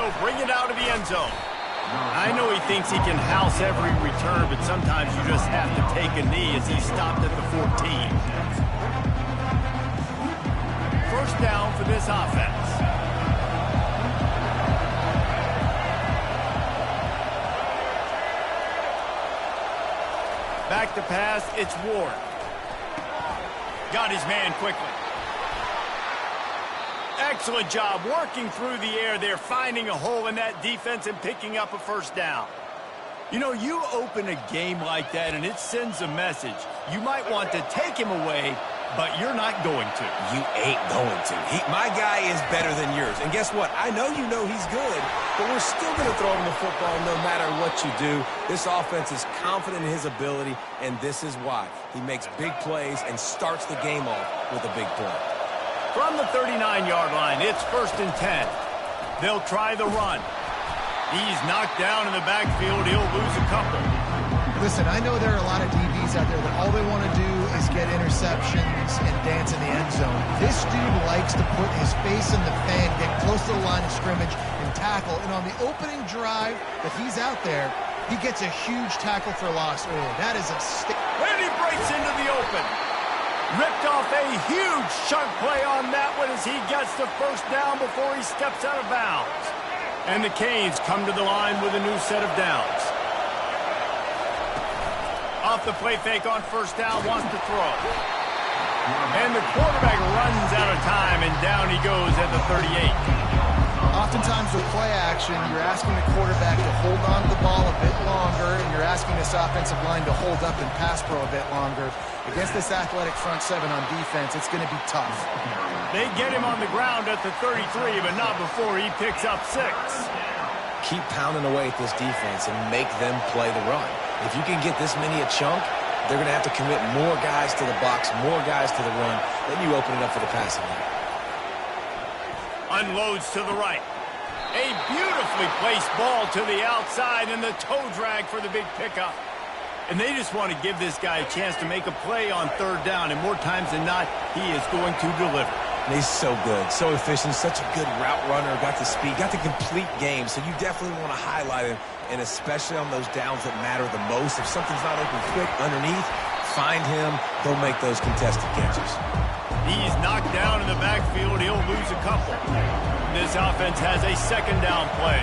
He'll bring it out of the end zone. I know he thinks he can house every return, but sometimes you just have to take a knee as he stopped at the 14. First down for this offense. Back to pass, it's Ward. Got his man quickly. Excellent job working through the air there, finding a hole in that defense and picking up a first down. You know, you open a game like that and it sends a message. You might want to take him away, but you're not going to. You ain't going to. My guy is better than yours. And guess what? I know you know he's good, but we're still going to throw him the football no matter what you do. This offense is confident in his ability, and this is why. He makes big plays and starts the game off with a big play. From the 39-yard line, it's 1st and 10. They'll try the run. He's knocked down in the backfield. He'll lose a couple. Listen, I know there are a lot of DBs out there that all they want to do is get interceptions and dance in the end zone. This dude likes to put his face in the fan, get close to the line of scrimmage, and tackle. And on the opening drive that he's out there, he gets a huge tackle for loss early. That is a stick. And he breaks into the open. Ripped off a huge chunk play on that one as he gets the first down before he steps out of bounds. And the Canes come to the line with a new set of downs. Off the play fake on first down, wants to throw. And the quarterback runs out of time, and down he goes at the 38. Oftentimes with play action, you're asking the quarterback to hold on to the ball a bit longer, and you're asking this offensive line to hold up and pass pro a bit longer. Against this athletic front seven on defense, it's going to be tough. They get him on the ground at the 33, but not before he picks up 6. Keep pounding away at this defense and make them play the run. If you can get this many a chunk, they're going to have to commit more guys to the box, more guys to the run. Then you open it up for the passing game. Unloads to the right. A beautifully placed ball to the outside and the toe drag for the big pickup. And they just want to give this guy a chance to make a play on 3rd down, and more times than not, he is going to deliver. And he's so good, so efficient, such a good route runner, got the speed, got the complete game, so you definitely want to highlight him, and especially on those downs that matter the most. If something's not open quick underneath, find him, go make those contested catches. He's knocked down in the backfield. He'll lose a couple. This offense has a 2nd down play.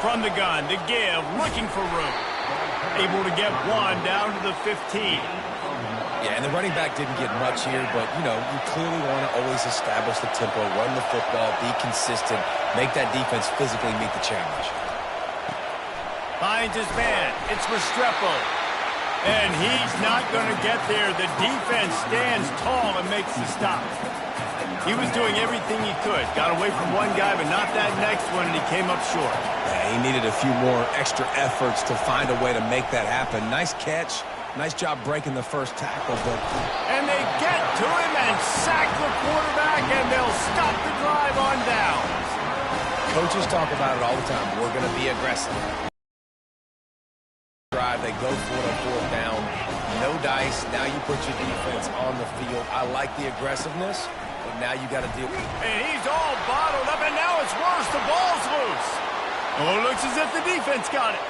From the gun, to give, looking for room. Able to get one down to the 15. Yeah, and the running back didn't get much here, but, you know, you clearly want to always establish the tempo, run the football, be consistent, make that defense physically meet the challenge. Finds his man. It's Restrepo. And he's not going to get there. The defense stands tall and makes the stop. He was doing everything he could. Got away from one guy, but not that next one, and he came up short. Yeah, he needed a few more extra efforts to find a way to make that happen. Nice catch. Nice job breaking the first tackle. And they get to him and sack the quarterback, and they'll stop the drive on downs. Coaches talk about it all the time. We're going to be aggressive. Drive, they go for it on 4th down. No dice. Now you put your defense on the field. I like the aggressiveness. But now you got to deal with it. And he's all bottled up, and now it's worse. The ball's loose. Oh, it looks as if the defense got it.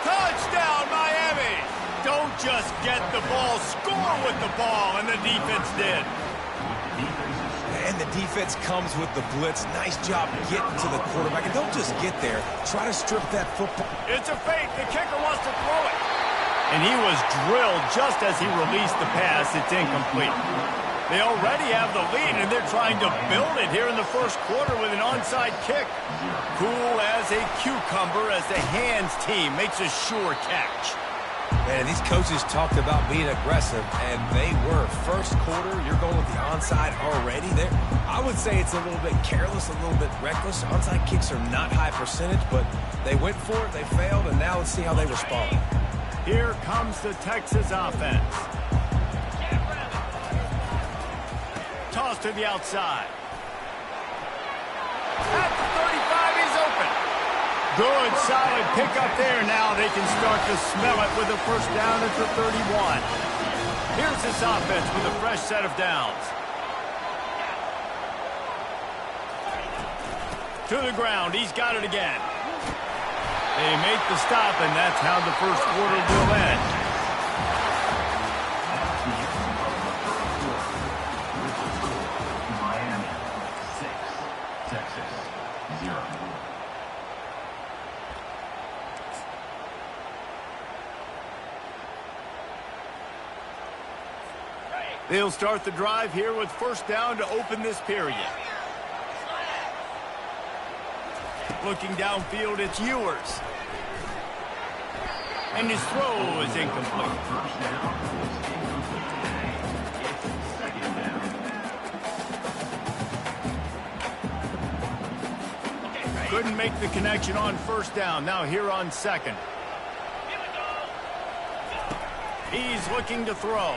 Touchdown, Miami. Don't just get the ball, score with the ball, and the defense did. And the defense comes with the blitz. Nice job getting to the quarterback. And don't just get there. Try to strip that football. It's a fake. The kicker wants to throw it. And he was drilled just as he released the pass. It's incomplete. They already have the lead, and they're trying to build it here in the first quarter with an onside kick. Cool as a cucumber as the hands team makes a sure catch. Man, these coaches talked about being aggressive, and they were. First quarter, you're going with the onside already there. I would say it's a little bit careless, a little bit reckless. Onside kicks are not high percentage, but they went for it, they failed, and now let's see how they respond. Here comes the Texas offense. Toss to the outside. At the 35, he's open. Good, solid pickup there. Now they can start to smell it with a first down at the 31. Here's this offense with a fresh set of downs. To the ground. He's got it again. They make the stop, and that's how the first quarter will end. Miami 6, Texas 0. They'll start the drive here with first down to open this period. Looking downfield, it's Ewers. And his throw is incomplete. Couldn't make the connection on first down. Now here on second. He's looking to throw.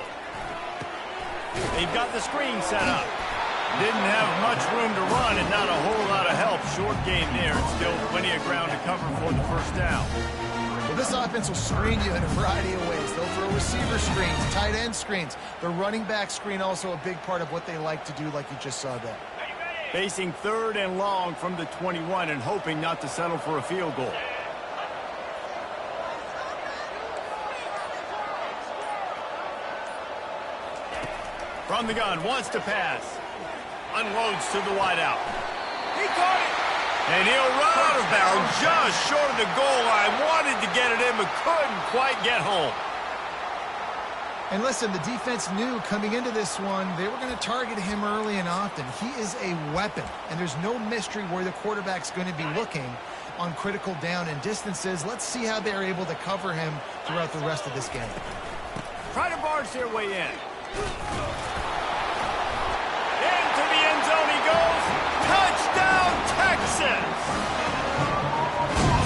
They've got the screen set up. Didn't have much room to run and not a whole lot of help. Short game there. And still plenty of ground to cover for the first down. Well, this offense will screen you in a variety of ways. They'll throw receiver screens, tight end screens. The running back screen also a big part of what they like to do, like you just saw there. Facing third and long from the 21 and hoping not to settle for a field goal. From the gun, wants to pass. Unloads to the wideout. He caught it. And he'll run out of bounds just short of the goal line. Wanted to get it in, but couldn't quite get home. And listen, the defense knew coming into this one, they were going to target him early and often. He is a weapon, and there's no mystery where the quarterback's going to be looking on critical down and distances. Let's see how they're able to cover him throughout the rest of this game. Try to barge their way in. Into the end zone he goes. Touchdown, Texas!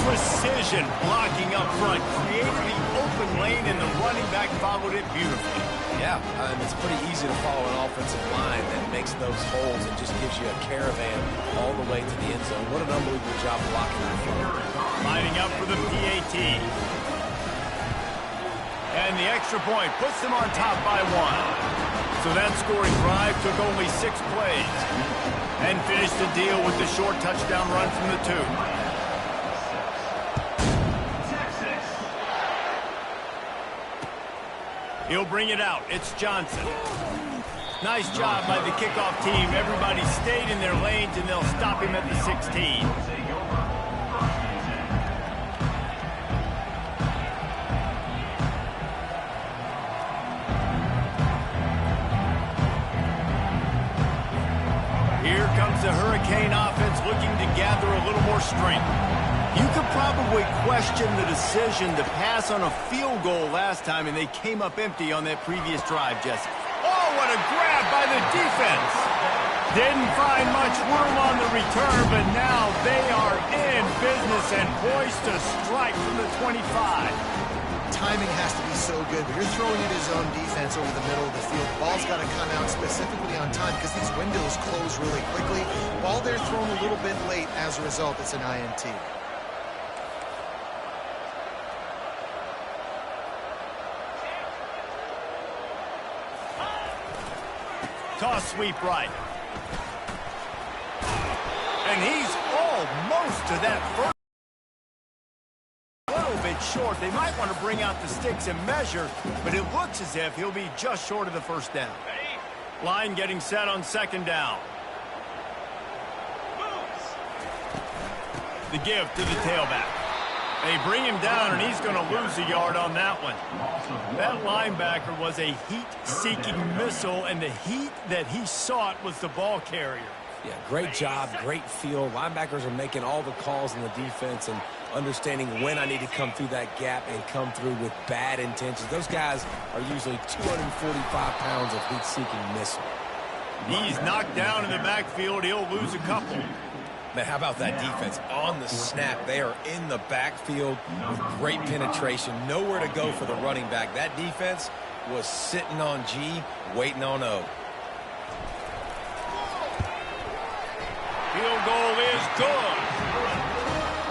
Precision blocking up front. Created the open lane, and the running back followed it beautifully. Yeah, it's pretty easy to follow an offensive line that makes those holes and just gives you a caravan all the way to the end zone. What an unbelievable job blocking that front. Lining up for the PAT. And the extra point puts them on top by 1. So that scoring drive took only 6 plays. And finished the deal with the short touchdown run from the 2. He'll bring it out. It's Johnson. Nice job by the kickoff team. Everybody stayed in their lanes, and they'll stop him at the 16. Here comes the Hurricane offense looking to gather a little more strength. You could probably question the decision to pass on a field goal last time, and they came up empty on that previous drive, Jesse. Oh, what a grab by the defense. Didn't find much room on the return, but now they are in business and poised to strike from the 25. Timing has to be so good, but you're throwing it his own defense over the middle of the field. The ball's got to come out specifically on time because these windows close really quickly. Ball they're thrown a little bit late. As a result, it's an INT. Toss sweep right. And he's almost to that first. A little bit short. They might want to bring out the sticks and measure, but it looks as if he'll be just short of the first down. Line getting set on second down. The give to the tailback. They bring him down, and he's going to lose a yard on that one. That linebacker was a heat-seeking missile, and the heat that he sought was the ball carrier. Yeah, great job, great feel. Linebackers are making all the calls in the defense and understanding when I need to come through that gap and come through with bad intentions. Those guys are usually 245 pounds of heat-seeking missile. He's knocked down in the backfield. He'll lose a couple. Man, how about that defense on the snap? They are in the backfield with great penetration. Nowhere to go for the running back. That defense was sitting on G, waiting on O. Field goal is good.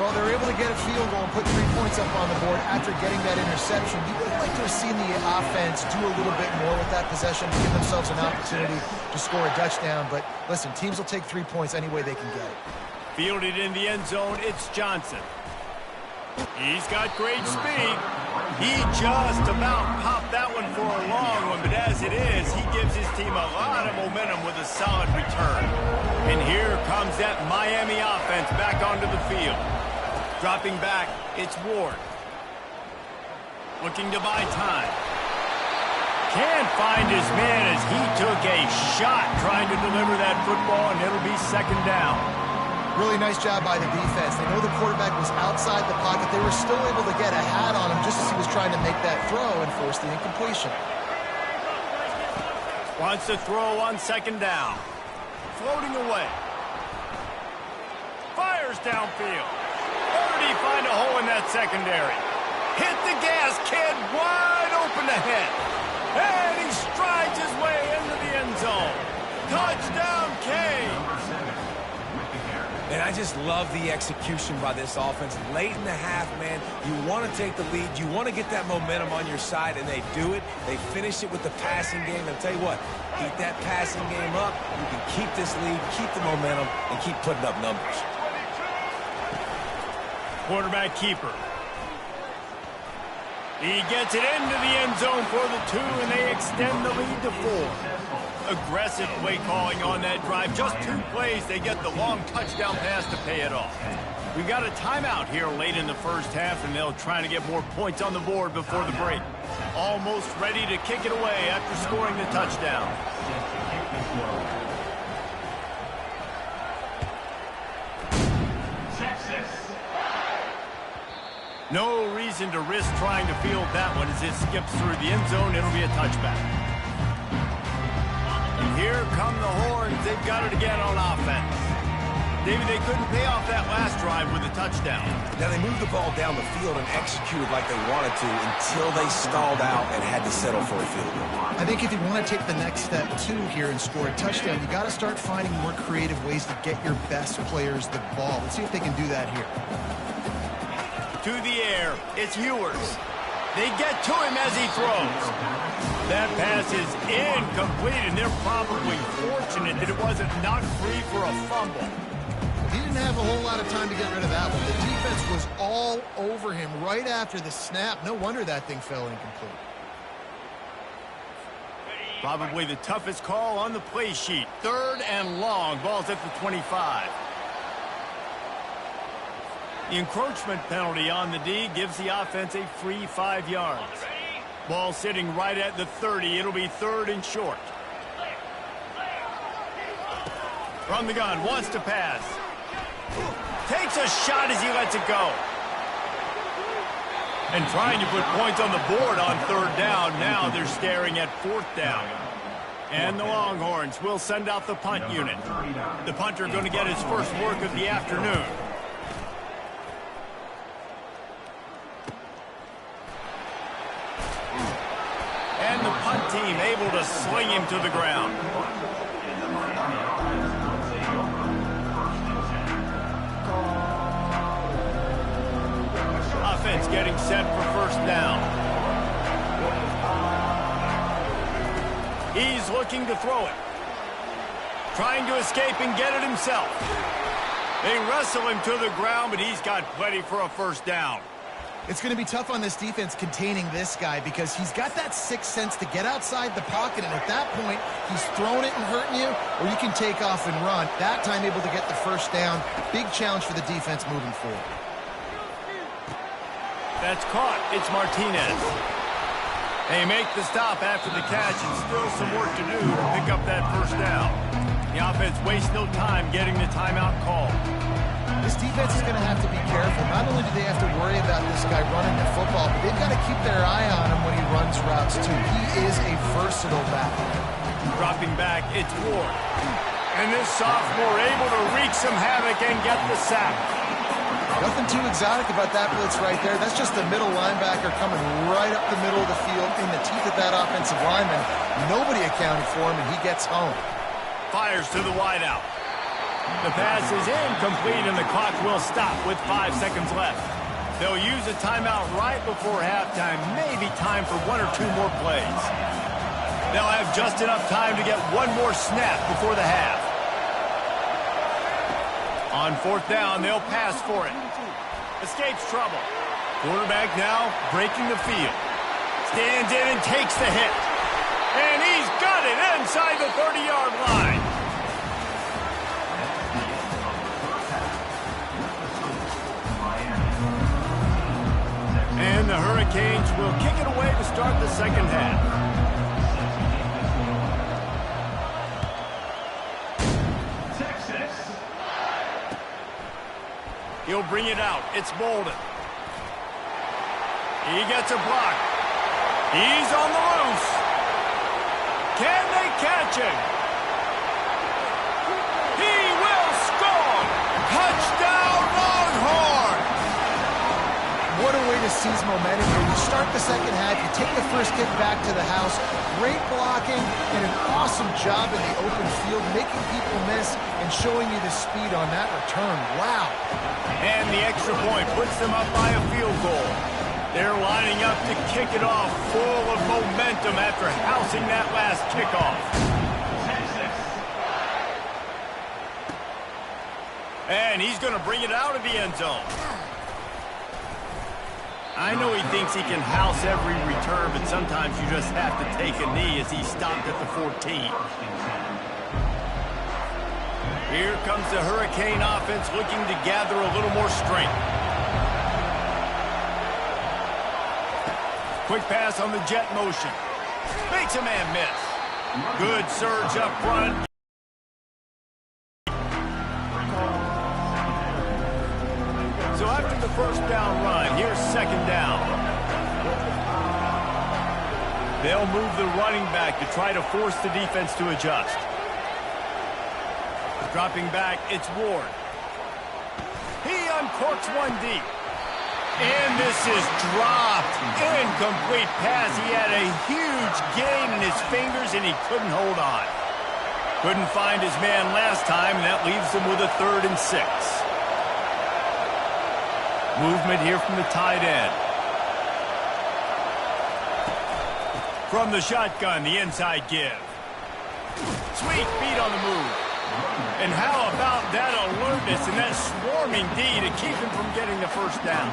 Well, they were able to get a field goal and put 3 points up on the board after getting that interception. You would like to have seen the offense do a little bit more with that possession to give themselves an opportunity to score a touchdown. But listen, teams will take 3 points any way they can get it. Fielded in the end zone, it's Johnson. He's got great speed. He just about popped that one for a long one, but as it is, he gives his team a lot of momentum with a solid return. And here comes that Miami offense back onto the field. Dropping back, it's Ward. Looking to buy time. Can't find his man as he took a shot trying to deliver that football, and it'll be second down. Really nice job by the defense. They know the quarterback was outside the pocket. They were still able to get a hat on him just as he was trying to make that throw and force the incompletion. Wants to throw on second down. Floating away. Fires downfield. Where did he find a hole in that secondary? Hit the gas, kid. Wide open ahead. And he strides his way into the end zone. Touchdown, Canes. And I just love the execution by this offense. Late in the half, man, you want to take the lead. You want to get that momentum on your side, and they do it. They finish it with the passing game. And I'll tell you what, keep that passing game up. You can keep this lead, keep the momentum, and keep putting up numbers. Quarterback keeper. He gets it into the end zone for the 2, and they extend the lead to 4. Aggressive play calling on that drive. Just 2 plays, they get the long touchdown pass to pay it off. We've got a timeout here late in the first half, and they'll try to get more points on the board before the break. Almost ready to kick it away after scoring the touchdown. No reason to risk trying to field that one as it skips through the end zone. It'll be a touchback. And here come the horns. They've got it again on offense. David, they couldn't pay off that last drive with a touchdown. Now, they moved the ball down the field and executed like they wanted to until they stalled out and had to settle for a field goal. I think if you want to take the next step, too, here and score a touchdown, you got to start finding more creative ways to get your best players the ball. Let's see if they can do that here. To the air, it's Ewers. They get to him as he throws. That pass is incomplete, and they're probably fortunate that it wasn't knocked free for a fumble. He didn't have a whole lot of time to get rid of that one. The defense was all over him right after the snap. No wonder that thing fell incomplete. Probably the toughest call on the play sheet. 3rd and long. Ball's at the 25. The encroachment penalty on the D gives the offense a free 5 yards. Ball sitting right at the 30. It'll be 3rd and short. From the gun, wants to pass. Takes a shot as he lets it go. And trying to put points on the board on 3rd down. Now they're staring at 4th down. And the Longhorns will send out the punt unit. The punter going to get his first work of the afternoon. And the punt team able to sling him to the ground. Offense getting set for 1st down. He's looking to throw it. Trying to escape and get it himself. They wrestle him to the ground, but he's got plenty for a 1st down. It's going to be tough on this defense containing this guy because he's got that 6th sense to get outside the pocket, and at that point, he's throwing it and hurting you, or you can take off and run. That time able to get the 1st down. Big challenge for the defense moving forward. That's caught. It's Martinez. They make the stop after the catch, and still some work to do to pick up that 1st down. The offense wastes no time getting the timeout call. This defense is going to have to be careful. Not only do they have to worry about this guy running the football, but they've got to keep their eye on him when he runs routes, too. He is a versatile back. Dropping back, it's Ward. And this sophomore able to wreak some havoc and get the sack. Nothing too exotic about that blitz right there. That's just a middle linebacker coming right up the middle of the field in the teeth of that offensive lineman. Nobody accounted for him, and he gets home. Fires to the wideout. The pass is incomplete, and the clock will stop with 5 seconds left. They'll use a timeout right before halftime, maybe time for 1 or 2 more plays. They'll have just enough time to get one more snap before the half. On 4th down, they'll pass for it. Escapes trouble. Quarterback now breaking the field. Stands in and takes the hit. And he's got it inside the 30-yard line. And the Hurricanes will kick it away to start the second half. He'll bring it out. It's Bolden. He gets a block. He's on the loose. Can they catch him? He will score! Touchdown, Longhorn! What a way to seize momentum here. You start the second half, you take the first kick back to the house, great blocking, and an awesome job in the open field, making people miss and showing you the speed on that return. Wow. And the extra point puts them up by a field goal. They're lining up to kick it off full of momentum after housing that last kickoff. And he's going to bring it out of the end zone. I know he thinks he can house every return, but sometimes you just have to take a knee as he stopped at the 14. Here comes the Hurricane offense looking to gather a little more strength. Quick pass on the jet motion. Makes a man miss. Good surge up front. So after the first down run, here's second down. They'll move the running back to try to force the defense to adjust. Dropping back, it's Ward. He uncorks one deep. And this is dropped. Incomplete pass. He had a huge gain in his fingers, and he couldn't hold on. Couldn't find his man last time, and that leaves him with a 3rd and 6. Movement here from the tight end. From the shotgun, the inside give. Sweet feet on the move. And how about that alertness and that swarming D to keep him from getting the first down?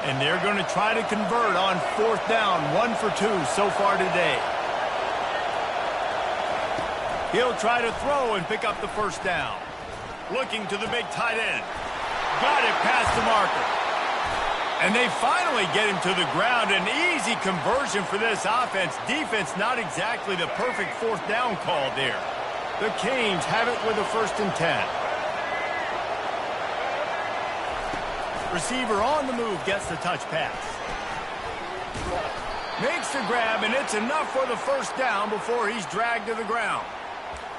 And they're going to try to convert on 4th down, 1 for 2 so far today. He'll try to throw and pick up the first down. Looking to the big tight end. Got it past the marker. And they finally get him to the ground. An easy conversion for this offense. Defense not exactly the perfect 4th down call there. The Canes have it with a 1st and 10. Receiver on the move gets the touch pass. Makes the grab, and it's enough for the first down before he's dragged to the ground.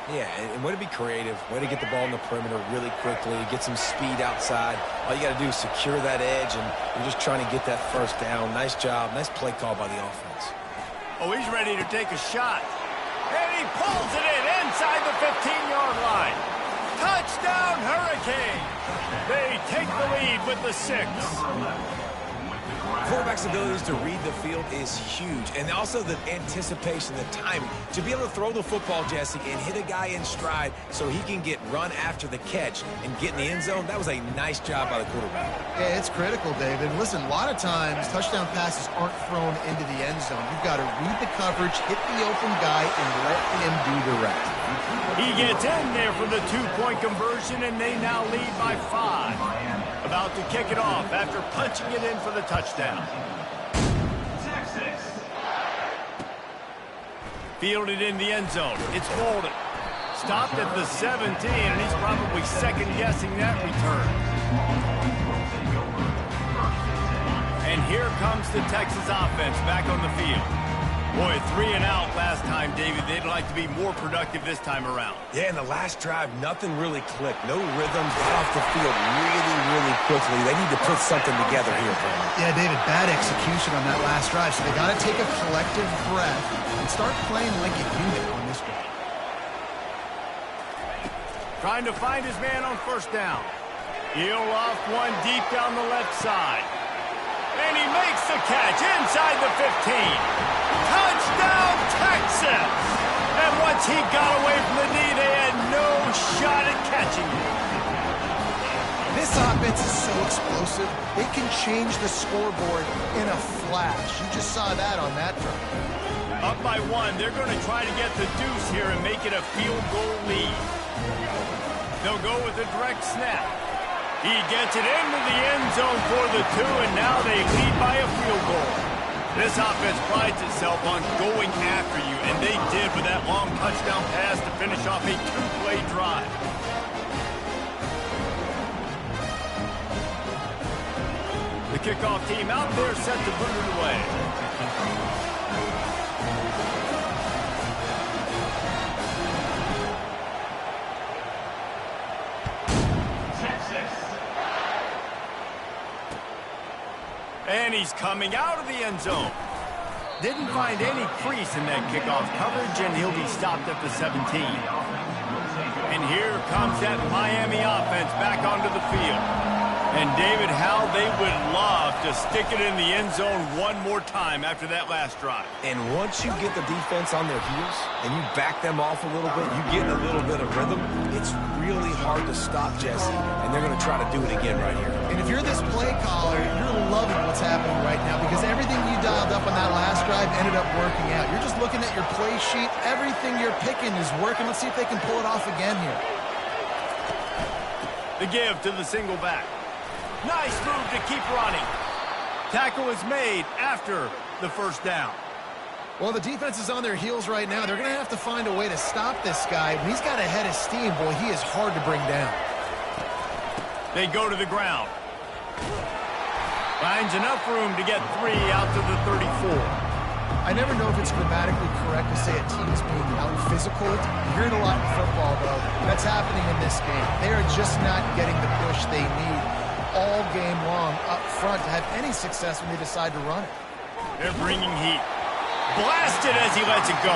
Yeah, and way to be creative, way to get the ball in the perimeter really quickly, get some speed outside. All you got to do is secure that edge, and you're just trying to get that first down. Nice job, nice play call by the offense. Oh, he's ready to take a shot. And he pulls it in inside the 15-yard line. Touchdown, Hurricane. They take the lead with the 6. Quarterback's abilities to read the field is huge, and also the anticipation, the timing. To be able to throw the football, Jesse, and hit a guy in stride so he can get run after the catch and get in the end zone, that was a nice job by the quarterback. Yeah, it's critical, David. Listen, a lot of times touchdown passes aren't thrown into the end zone. You've got to read the coverage, hit the open guy, and let him do the rest. He gets in there for the 2-point conversion, and they now lead by 5. About to kick it off after punching it in for the touchdown. Fielded in the end zone. It's Bolden. Stopped at the 17, and he's probably second-guessing that return. And here comes the Texas offense back on the field. Boy, 3 and out last time, David. They'd like to be more productive this time around. Yeah, in the last drive, nothing really clicked. No rhythm, got off the field really, really quickly. They need to put something together here, Brandon. Yeah, David, bad execution on that last drive, so they got to take a collective breath and start playing like a unit on this one. Trying to find his man on first down. He'll off one deep down the left side. And he makes the catch inside the 15. Touchdown, Texas! And once he got away from the knee, they had no shot at catching him. This offense is so explosive, they can change the scoreboard in a flash. You just saw that on that drive. Up by 1, they're going to try to get the deuce here and make it a field goal lead. They'll go with a direct snap. He gets it into the end zone for the 2, and now they lead by a field goal. This offense prides itself on going after you, and they did with that long touchdown pass to finish off a 2-play drive. The kickoff team out there set to boot it away. And he's coming out of the end zone. Didn't find any crease in that kickoff coverage, and he'll be stopped at the 17. And here comes that Miami offense back onto the field. And David, how they would love to stick it in the end zone one more time after that last drive. And once you get the defense on their heels and you back them off a little bit, you get a little bit of rhythm, it's really hard to stop Jesse, and they're going to try to do it again right here. And if you're this play caller, you're loving what's happening right now because everything you dialed up on that last drive ended up working out. You're just looking at your play sheet. Everything you're picking is working. Let's see if they can pull it off again here. The give to the single back. Nice move to keep running. Tackle is made after the first down. Well, the defense is on their heels right now. They're going to have to find a way to stop this guy. When he's got a head of steam, boy, he is hard to bring down. They go to the ground. Finds enough room to get 3 out to the 34. I never know if it's grammatically correct to say a team's being out-physical. You hear it a lot in football, though. That's happening in this game. They are just not getting the push they need all game long up front to have any success when they decide to run it. They're bringing heat. Blasted as he lets it go.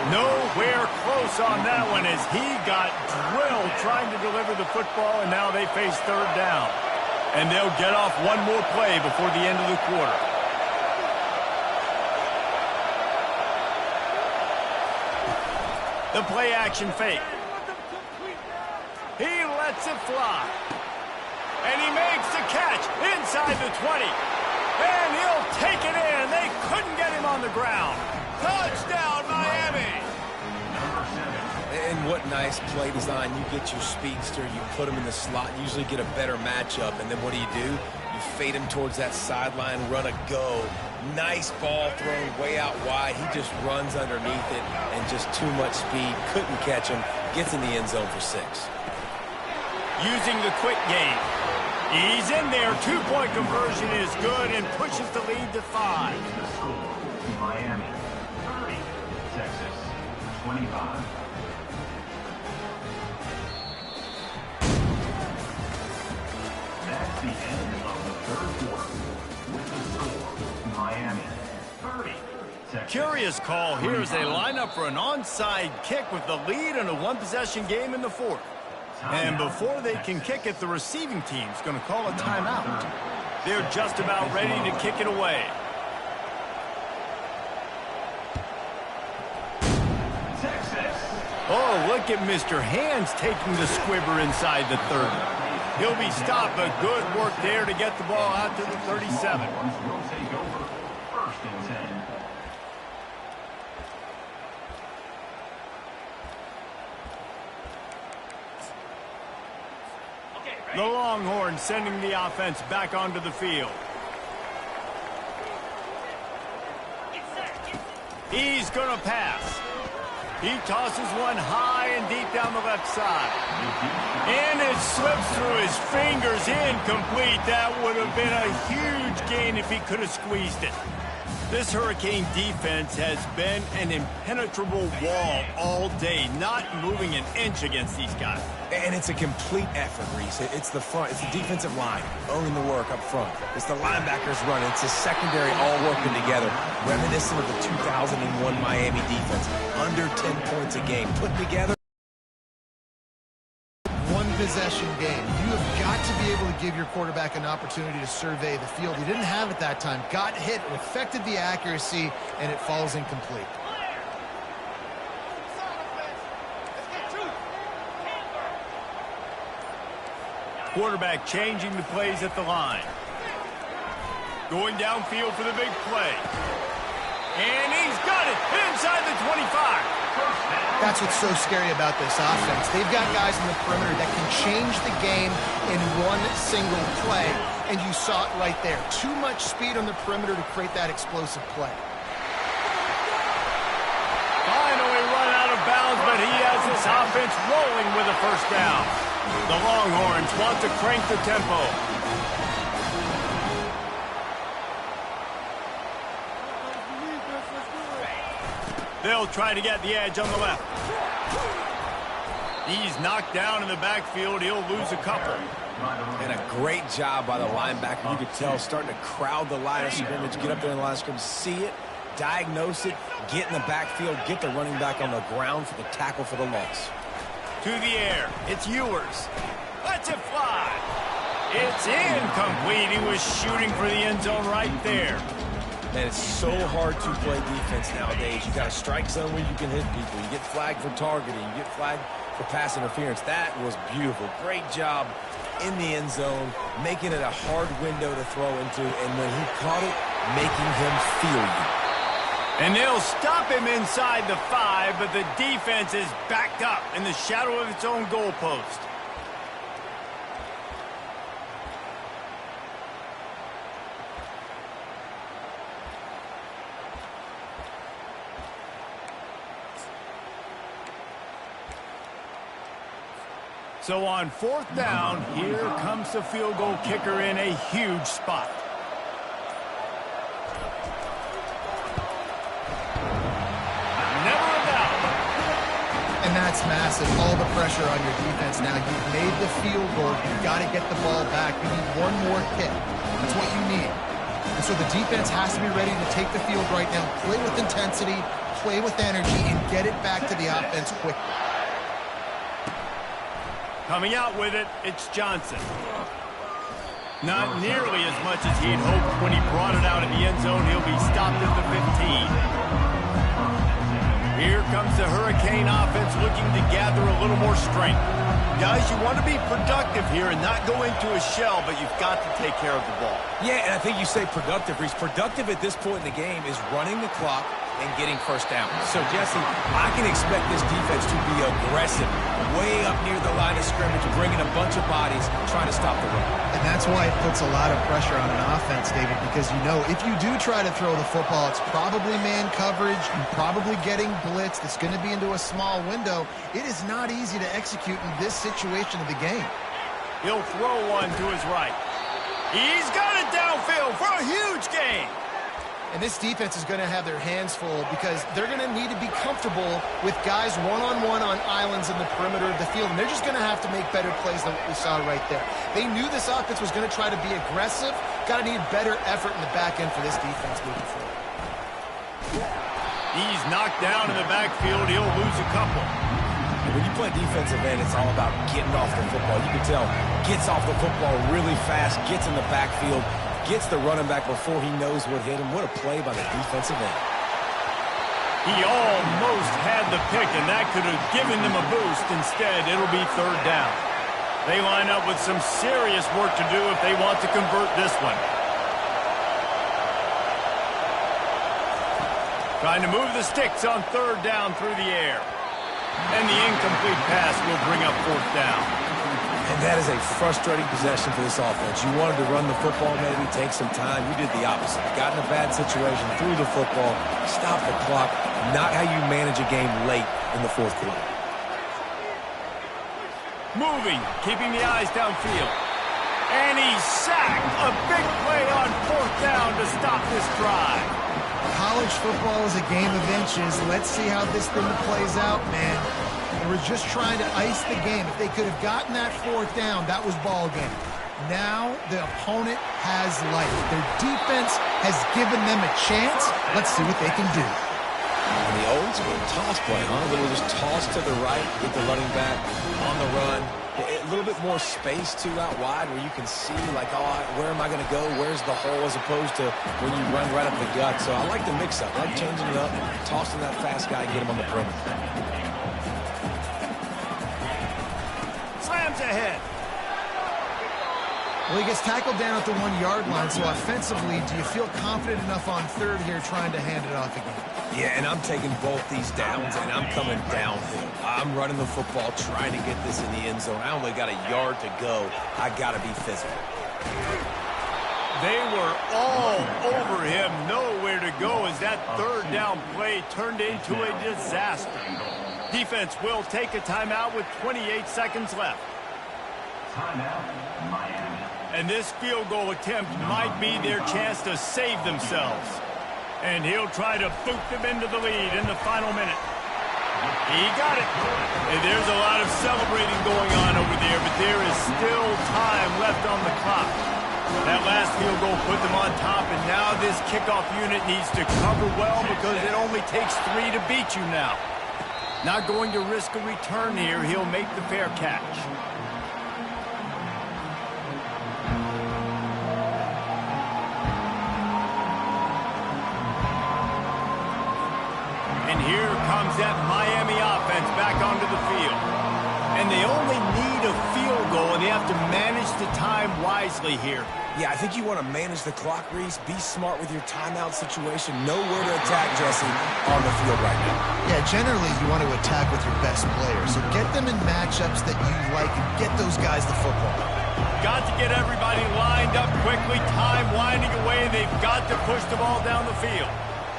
Nowhere close on that one as he got drilled trying to deliver the football, and now they face third down. And they'll get off one more play before the end of the quarter. The play action fake. He lets it fly. And he makes the catch inside the 20. And he'll take it in. They couldn't get him on the ground. Touchdown, Miami. And what nice play design. You get your speedster, you put him in the slot, usually get a better matchup. And then what do? You fade him towards that sideline, run a go. Nice ball thrown way out wide. He just runs underneath it and just too much speed. Couldn't catch him. Gets in the end zone for 6. Using the quick game. He's in there. 2-point conversion is good and pushes the lead to 5. Miami 30, Texas 25. That's the end of the third quarter with the score Miami 30, Texas. Curious call here as they line up for an onside kick with the lead in a one-possession game in the 4th. And before they can kick it, the receiving team's going to call a timeout. They're just about ready to kick it away. Texas. Oh, look at Mr. Hands taking the squibber inside the 30. He'll be stopped, but good work there to get the ball out to the 37. Will take over. First and 10. The Longhorns sending the offense back onto the field. He's going to pass. He tosses one high and deep down the left side. And it slips through his fingers, incomplete. That would have been a huge gain if he could have squeezed it. This Hurricane defense has been an impenetrable wall all day, not moving an inch against these guys. And it's a complete effort, Reese. It's the front. It's the defensive line owning the work up front. It's the linebackers running. It's the secondary all working together, reminiscent of the 2001 Miami defense. Under 10 points a game, put together. Possession game. You have got to be able to give your quarterback an opportunity to survey the field. He didn't have it that time. Got hit, it affected the accuracy, and it falls incomplete. Quarterback changing the plays at the line. Going downfield for the big play. And he's got it inside the 25. That's what's so scary about this offense. They've got guys in the perimeter that can change the game in one single play, and you saw it right there. Too much speed on the perimeter to create that explosive play. Finally run out of bounds, but he has this offense rolling with a first down. The Longhorns want to crank the tempo. They'll try to get the edge on the left. He's knocked down in the backfield. He'll lose a couple. And a great job by the linebacker. You could tell starting to crowd the line of scrimmage, get up there in the line of scrimmage, see it, diagnose it, get in the backfield, get the running back on the ground for the tackle for the loss. To the air. It's Ewers. Lets it fly. It's incomplete. He was shooting for the end zone right there. Man, it's so hard to play defense nowadays. You got a strike zone where you can hit people. You get flagged for targeting. You get flagged for pass interference. That was beautiful. Great job in the end zone, making it a hard window to throw into, and when he caught it, making him feel you. And they'll stop him inside the 5, but the defense is backed up in the shadow of its own goalpost. So on fourth down, here comes the field goal kicker in a huge spot. Never a doubt. And that's massive. All the pressure on your defense now. You've made the field goal. You've got to get the ball back. You need one more hit. That's what you need. And so the defense has to be ready to take the field right now, play with intensity, play with energy, and get it back to the offense quickly. Coming out with it, it's Johnson. Not nearly as much as he had hoped when he brought it out in the end zone. He'll be stopped at the 15. Here comes the Hurricane offense looking to gather a little more strength. Guys, you want to be productive here and not go into a shell, but you've got to take care of the ball. Yeah, and I think you say productive, Reese. Productive at this point in the game is running the clock and getting first down. So, Jesse, I can expect this defense to be aggressive, way up near the line of scrimmage, bringing a bunch of bodies, trying to stop the run. And that's why it puts a lot of pressure on an offense, David, because you know if you do try to throw the football, it's probably man coverage, you're probably getting blitzed, it's going to be into a small window. It is not easy to execute in this situation of the game. He'll throw one to his right. He's got it downfield for a huge gain. And this defense is going to have their hands full because they're going to need to be comfortable with guys one-on-one on islands in the perimeter of the field. And they're just going to have to make better plays than what we saw right there. They knew this offense was going to try to be aggressive. Got to need better effort in the back end for this defense moving forward. He's knocked down in the backfield. He'll lose a couple. And when you play defensive end, it's all about getting off the football. You can tell, gets off the football really fast, gets in the backfield, gets the running back before he knows what hit him. What a play by the defensive end. He almost had the pick, and that could have given them a boost. Instead, it'll be third down. They line up with some serious work to do if they want to convert this one. Trying to move the sticks on third down through the air. And the incomplete pass will bring up fourth down. And that is a frustrating possession for this offense. You wanted to run the football, maybe take some time. You did the opposite. Got in a bad situation, threw the football, stopped the clock. Not how you manage a game late in the fourth quarter. Moving, keeping the eyes downfield. And he's sacked. A big play on fourth down to stop this drive. college football is a game of inches. Let's see how this thing plays out, man. They were just trying to ice the game. If they could have gotten that fourth down, that was ball game. Now the opponent has life. Their defense has given them a chance. Let's see what they can do. And the old school toss play, huh? A little just toss to the right with the running back on the run. A little bit more space, too, out wide where you can see, like, oh, where am I going to go? Where's the hole as opposed to when you run right up the gut. So I like the mix-up. I like changing it up, tossing that fast guy and get him on the perimeter. Slams ahead. Well, he gets tackled down at the 1-yard line, so offensively, do you feel confident enough on third here trying to hand it off again? Yeah, and I'm taking both these downs, and I'm coming downhill. I'm running the football, trying to get this in the end zone. I only got a yard to go. I got to be physical. They were all over him, nowhere to go as that third down play turned into a disaster. Defense will take a timeout with 28 seconds left. Timeout, Miami. And this field goal attempt might be their chance to save themselves. And he'll try to boot them into the lead in the final minute. He got it. And there's a lot of celebrating going on over there, but there is still time left on the clock. That last field goal put them on top, and now this kickoff unit needs to cover well because it only takes 3 to beat you now. Not going to risk a return here. He'll make the fair catch. And here comes that Miami offense back onto the field. And they only need a field goal, and they have to manage the time wisely here. Yeah, I think you want to manage the clock, Reese. Be smart with your timeout situation. Know where to attack, Jesse, on the field right now. Yeah, generally you want to attack with your best players. So get them in matchups that you like and get those guys the football. Got to get everybody lined up quickly, time winding away, and they've got to push the ball down the field,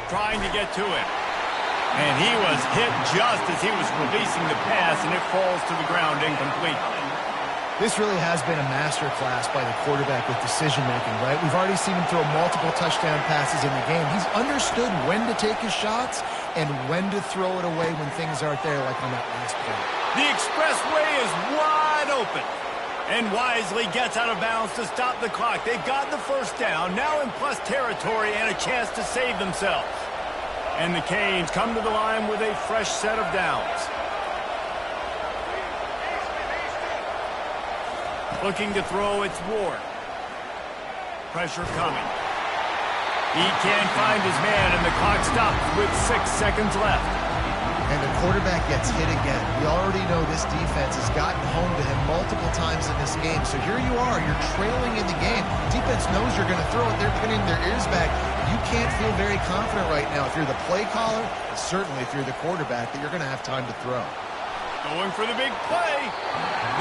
trying to get to it. And he was hit just as he was releasing the pass, and it falls to the ground incomplete. This really has been a masterclass by the quarterback with decision-making, right? We've already seen him throw multiple touchdown passes in the game. He's understood when to take his shots and when to throw it away when things aren't there, like on that last play. The expressway is wide open. And wisely gets out of bounds to stop the clock. They've got the first down, now in plus territory and a chance to save themselves. And the Canes come to the line with a fresh set of downs. Looking to throw, it's Ward. Pressure coming. He can't find his man, and the clock stops with 6 seconds left. And the quarterback gets hit again. We already know this defense has gotten home to him multiple times in this game. So here you are, you're trailing in the game. Defense knows you're going to throw it. They're pinning their ears back. You can't feel very confident right now if you're the play caller, and certainly if you're the quarterback, that you're going to have time to throw. Going for the big play.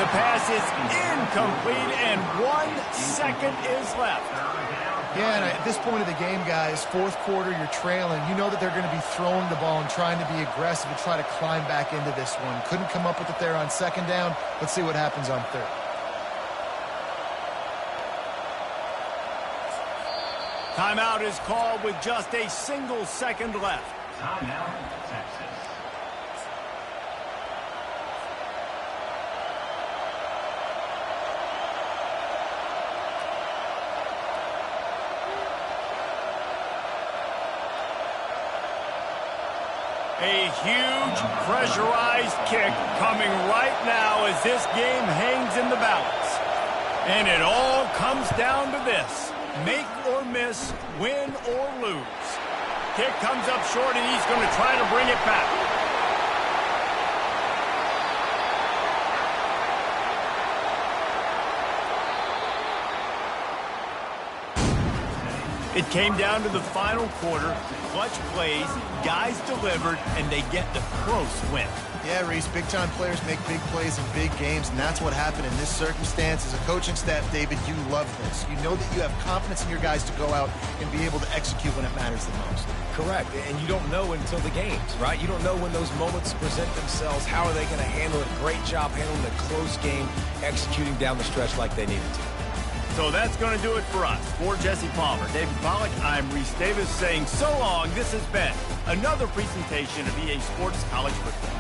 The pass is incomplete, and 1 second is left. Yeah, and at this point of the game, guys, fourth quarter, you're trailing. You know that they're going to be throwing the ball and trying to be aggressive and try to climb back into this one. Couldn't come up with it there on second down. Let's see what happens on third. Timeout is called with just a single second left. Timeout, Texas. A huge pressurized kick coming right now as this game hangs in the balance. And it all comes down to this. Make or miss, win or lose. Kick comes up short, and he's going to try to bring it back. It came down to the final quarter. Clutch plays, guys delivered, and they get the close win. Yeah, Reese, big-time players make big plays in big games, and that's what happened in this circumstance. As a coaching staff, David, you love this. You know that you have confidence in your guys to go out and be able to execute when it matters the most. Correct, and you don't know until the games, right? You don't know when those moments present themselves. How are they going to handle it? Great job handling a close game, executing down the stretch like they needed to. So that's going to do it for us. For Jesse Palmer, David Pollack, I'm Reese Davis saying so long. This has been another presentation of EA Sports College Football.